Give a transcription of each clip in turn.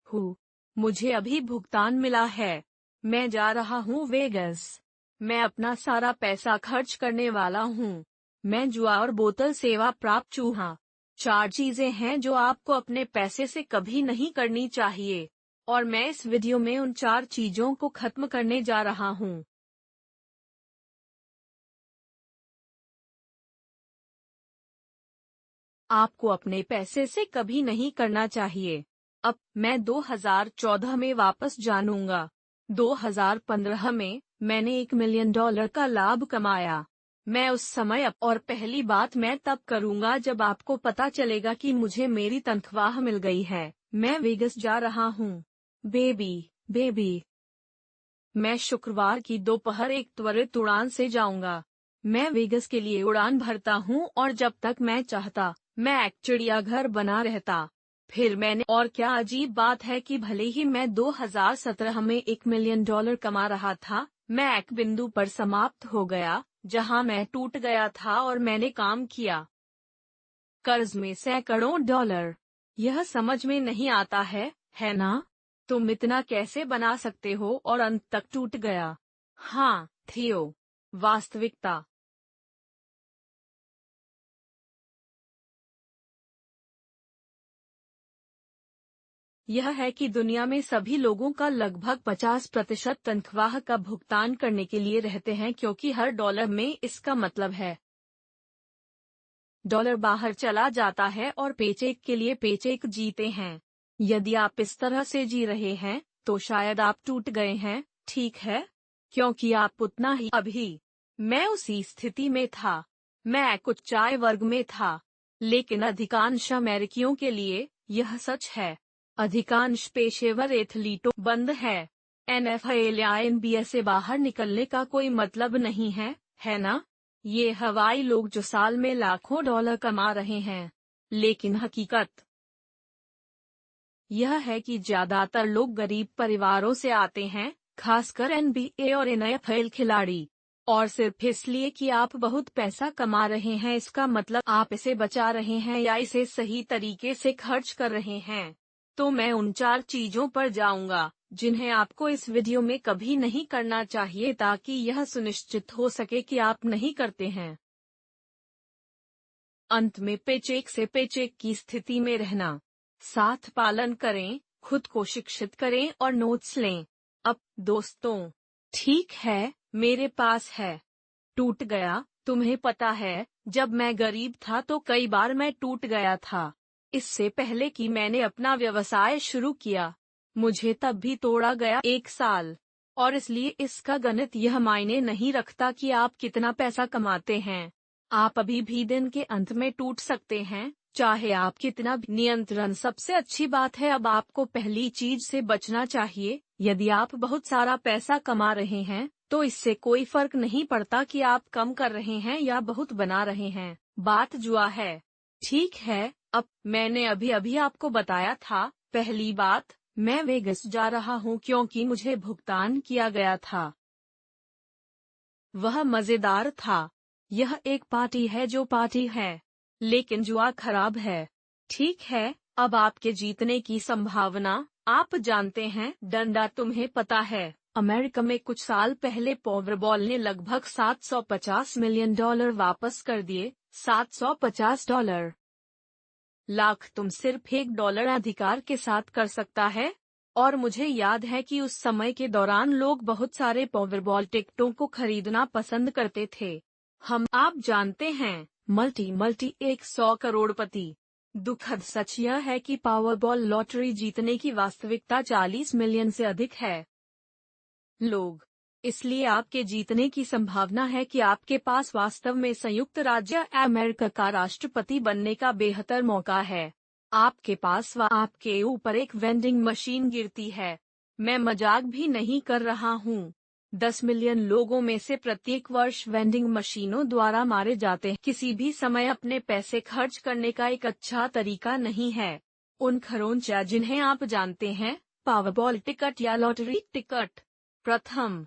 हूँ। मुझे अभी भुगतान मिला है। मैं जा रहा हूँ वेगस। मैं अपना सारा पैसा खर्च करने वाला हूँ। मैं जुआ और बोतल सेवा प्राप्त चूहा। 4 चीजें हैं जो आपको अपने पैसे से कभी नहीं करनी चाहिए, और मैं इस वीडियो में उन 4 चीजों को खत्म करने जा रहा हूँ। आपको अपने पैसे से कभी नहीं करना चाहिए। अब मैं 2014 में वापस जानूंगा। 2015 में मैंने $1 मिलियन का लाभ कमाया। मैं उस समय और पहली बात मैं तब करूंगा जब आपको पता चलेगा कि मुझे मेरी तनख्वाह मिल गई है। मैं वेगस जा रहा हूँ। बेबी। मैं शुक्रवार की दोपहर एक त्वरित उड़ान से जाऊंगा। मैं वेगस के लिए उड़ान भरता हूँ और जब तक मैं चाहता, मैं एक चिड़ियाघर बना रहता। फिर मैंने, और क्या अजीब बात है कि भले ही मैं 2017 में $1 मिलियन कमा रहा था, मैं एक बिंदु पर समाप्त हो गया जहां मैं टूट गया था और मैंने काम किया कर्ज में सैकड़ों डॉलर। यह समझ में नहीं आता है ना? तुम इतना कैसे बना सकते हो और अंत तक टूट गया? हाँ, थियो। वास्तविकता यह है कि दुनिया में सभी लोगों का लगभग 50% तनख्वाह का भुगतान करने के लिए रहते हैं, क्योंकि हर डॉलर में इसका मतलब है डॉलर बाहर चला जाता है और पेचेक के लिए पेचेक जीते हैं। यदि आप इस तरह से जी रहे हैं, तो शायद आप टूट गए हैं, ठीक है? क्योंकि आप उतना ही अभी। मैं उसी स्थिति में था। मैं कुछ चाय वर्ग में था। लेकिन अधिकांश अमेरिकियों के लिए यह सच है। अधिकांश पेशेवर एथलीटों बंद है। NFL या NBA से बाहर निकलने का कोई मतलब नहीं है ना? ये हवाई लोग जो साल में लाखों डॉलर कमा रहे हैं। लेकिन हकीकत यह है कि ज्यादातर लोग गरीब परिवारों से आते हैं, खासकर NBA और NFL खिलाड़ी। और सिर्फ इसलिए कि आप बहुत पैसा कमा रहे हैं, इसका मतलब आप इसे बचा रहे हैं या इसे सही तरीके से खर्च कर रहे हैं। तो मैं उन 4 चीजों पर जाऊंगा जिन्हें आपको इस वीडियो में कभी नहीं करना चाहिए, ताकि यह सुनिश्चित हो सके कि आप नहीं करते हैं। अंत में पेचेक से पेचेक की स्थिति में रहना। साथ पालन करें, खुद को शिक्षित करें और नोट्स लें। अब दोस्तों, ठीक है, मेरे पास है। टूट गया। तुम्हें पता है, जब मैं गरीब था तो कई बार मैं टूट गया था। इससे पहले कि मैंने अपना व्यवसाय शुरू किया, मुझे तब भी तोड़ा गया 1 साल। और इसलिए इसका गणित यह मायने नहीं रखता कि आप कितना पैसा कमाते हैं। आप अभी भी दिन के अंत में टूट सकते हैं, चाहे आप कितना भी नियंत्रण। सबसे अच्छी बात है, अब आपको पहली चीज से बचना चाहिए। यदि आप बहुत सारा पैसा कमा रहे हैं, तो इससे कोई फर्क नहीं पड़ता कि आप कम कर रहे हैं या बहुत बना रहे हैं। बात जुआ है। ठीक है, अब मैंने अभी अभी आपको बताया था। पहली बात, मैं वेगस जा रहा हूँ क्योंकि मुझे भुगतान किया गया था। वह मजेदार था। यह एक पार्टी है जो पार्टी है, लेकिन जुआ खराब है। ठीक है, अब आपके जीतने की संभावना, आप जानते हैं, डंडा। तुम्हें पता है, अमेरिका में कुछ साल पहले पोवरबॉल ने लगभग $750 मिलियन वापस कर दिए। $750 लाख। तुम सिर्फ $1 अधिकार के साथ कर सकता है। और मुझे याद है कि उस समय के दौरान लोग बहुत सारे पावरबॉल टिकटों को खरीदना पसंद करते थे। आप जानते हैं, मल्टी 100 करोड़पति। दुखद सच यह है कि पावरबॉल लॉटरी जीतने की वास्तविकता 40 मिलियन से अधिक है लोग। इसलिए आपके जीतने की संभावना है कि आपके पास वास्तव में संयुक्त राज्य अमेरिका का राष्ट्रपति बनने का बेहतर मौका है। आपके पास आपके ऊपर एक वेंडिंग मशीन गिरती है। मैं मजाक भी नहीं कर रहा हूँ। 10 मिलियन लोगों में से प्रत्येक वर्ष वेंडिंग मशीनों द्वारा मारे जाते हैं। किसी भी समय अपने पैसे खर्च करने का एक अच्छा तरीका नहीं है। उन खरोंच जिन्हें आप जानते हैं, पावरबॉल टिकट या लॉटरी टिकट। प्रथम,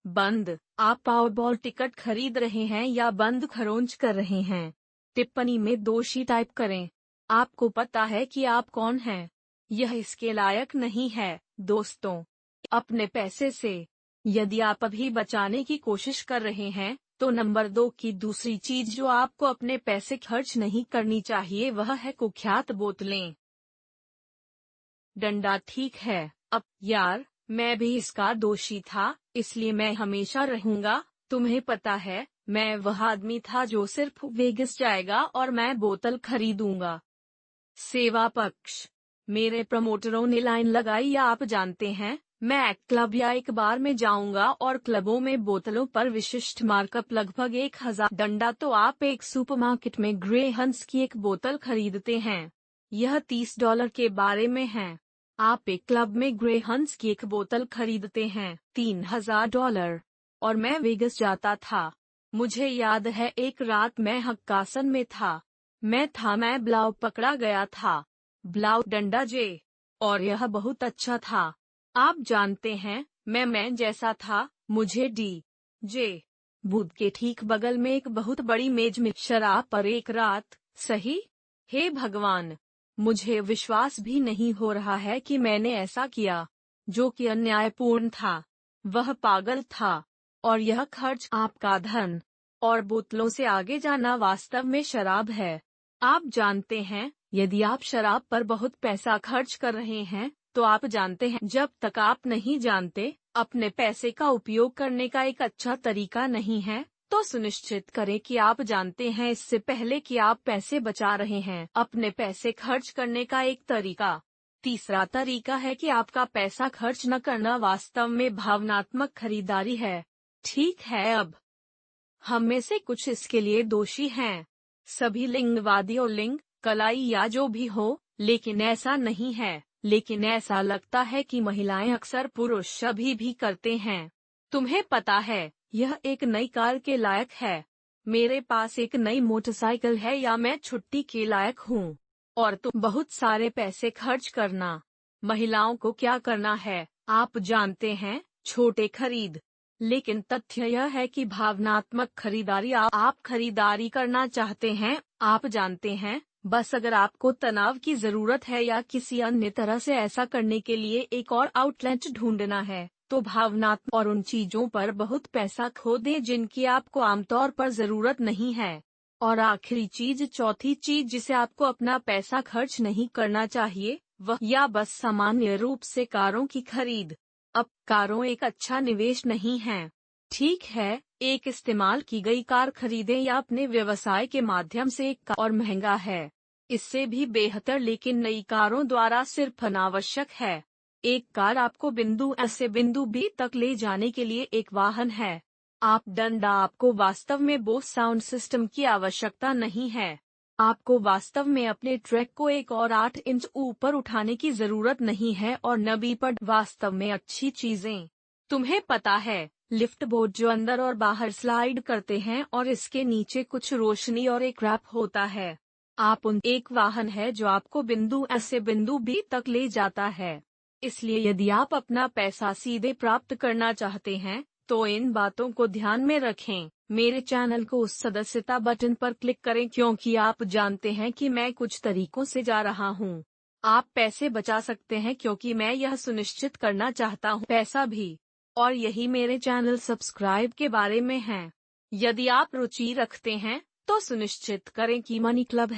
बंद। आप पावरबॉल टिकट खरीद रहे हैं या बंद खरोंच कर रहे हैं? टिप्पणी में दोषी टाइप करें। आपको पता है कि आप कौन हैं। यह इसके लायक नहीं है। दोस्तों, अपने पैसे से यदि आप अभी बचाने की कोशिश कर रहे हैं, तो नंबर 2 की दूसरी चीज जो आपको अपने पैसे खर्च नहीं करनी चाहिए वह है कुख्यात बोतलें। डंडा ठीक है, अब यार, मैं भी इसका दोषी था, इसलिए मैं हमेशा रहूंगा। तुम्हें पता है, मैं वह आदमी था जो सिर्फ वेगस जाएगा और मैं बोतल खरीदूंगा। सेवा पक्ष, मेरे प्रमोटरों ने लाइन लगाई या आप जानते हैं, मैं एक क्लब या एक बार में जाऊंगा और क्लबों में बोतलों पर विशिष्ट मार्कअप लगभग 1000 डंडा। तो आप एक सुपरमार्केट में ग्रे हंस की एक बोतल खरीदते हैं, यह $30 के बारे में है। आप एक क्लब में ग्रे हंस की एक बोतल खरीदते हैं, $3000। और मैं वेगस जाता था। मुझे याद है एक रात मैं हक्कासन में था। मैं ब्लाउ पकड़ा गया था। ब्लाउ डंडा जे। और यह बहुत अच्छा था। आप जानते हैं, मैं जैसा था, मुझे डी जे बूथ के ठीक बगल में एक बहुत बड़ी मेज में शराब पर एक रात। सही? हे भगवान, मुझे विश्वास भी नहीं हो रहा है कि मैंने ऐसा किया, जो कि अन्यायपूर्ण था। वह पागल था। और यह खर्च आपका धन और बोतलों से आगे जाना वास्तव में शराब है। आप जानते हैं, यदि आप शराब पर बहुत पैसा खर्च कर रहे हैं, तो आप जानते हैं, जब तक आप नहीं जानते अपने पैसे का उपयोग करने का एक अच्छा तरीका नहीं है, तो सुनिश्चित करें कि आप जानते हैं इससे पहले कि आप पैसे बचा रहे हैं। अपने पैसे खर्च करने का एक तरीका। तीसरा तरीका है कि आपका पैसा खर्च न करना वास्तव में भावनात्मक खरीदारी है। ठीक है, अब हम में से कुछ इसके लिए दोषी हैं। सभी लिंगवादी और लिंग कलाई या जो भी हो, लेकिन ऐसा नहीं है। लेकिन ऐसा लगता है कि महिलाएं अक्सर पुरुष सभी भी करते हैं। तुम्हें पता है, यह एक नई कार के लायक है। मेरे पास एक नई मोटरसाइकिल है या मैं छुट्टी के लायक हूँ। और तुम बहुत सारे पैसे खर्च करना। महिलाओं को क्या करना है, आप जानते हैं, छोटे खरीद। लेकिन तथ्य यह है कि भावनात्मक खरीदारी आप खरीदारी करना चाहते हैं, आप जानते हैं, बस अगर आपको तनाव की जरूरत है या किसी अन्य तरह से ऐसा करने के लिए एक और आउटलेट ढूंढना है, तो भावनात्मक और उन चीजों पर बहुत पैसा खो दें जिनकी आपको आमतौर पर जरूरत नहीं है। और आखिरी चीज, चौथी चीज जिसे आपको अपना पैसा खर्च नहीं करना चाहिए, वह या बस सामान्य रूप से कारों की खरीद। अब कारों एक अच्छा निवेश नहीं है। ठीक है, एक इस्तेमाल की गई कार खरीदें या अपने व्यवसाय के माध्यम से एक कार, और महंगा है इससे भी बेहतर, लेकिन नई कारों द्वारा सिर्फ अनावश्यक है। एक कार आपको बिंदु ए से बिंदु बी तक ले जाने के लिए एक वाहन है। आपको वास्तव में बोस साउंड सिस्टम की आवश्यकता नहीं है। आपको वास्तव में अपने ट्रक को 1 और 8 इंच ऊपर उठाने की जरूरत नहीं है, और न भी पर वास्तव में अच्छी चीजें। तुम्हें पता है, लिफ्ट बोर्ड जो अंदर और बाहर स्लाइड करते हैं और इसके नीचे कुछ रोशनी और एक रैप होता है। एक वाहन है जो आपको बिंदु ए से बिंदु बी तक ले जाता है। इसलिए यदि आप अपना पैसा सीधे प्राप्त करना चाहते हैं, तो इन बातों को ध्यान में रखें। मेरे चैनल को उस सदस्यता बटन पर क्लिक करें, क्योंकि आप जानते हैं कि मैं कुछ तरीकों से जा रहा हूं। आप पैसे बचा सकते हैं क्योंकि मैं यह सुनिश्चित करना चाहता हूं, पैसा भी। और यही मेरे चैनल सब्सक्राइब के बारे में है। यदि आप रुचि रखते हैं, तो सुनिश्चित करें कि मनी क्लब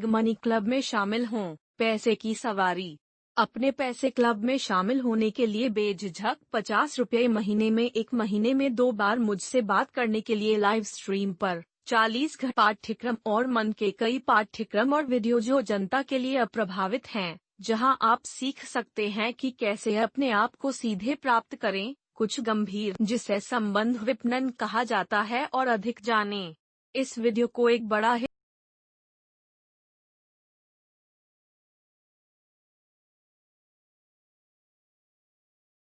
#मनी क्लब में शामिल हों। पैसे की सवारी। अपने पैसे क्लब में शामिल होने के लिए बेझिझक ₹50 महीने में 1 महीने में 2 बार मुझसे बात करने के लिए लाइव स्ट्रीम पर 40 घंटे पाठ्यक्रम और मन के कई पाठ्यक्रम और वीडियो जो जनता के लिए अप्रभावित हैं, जहां आप सीख सकते हैं कि कैसे अपने आप को सीधे प्राप्त करें, कुछ गंभीर जिसे संबंध विपणन कहा जाता है, और अधिक जानें। इस वीडियो को एक बड़ा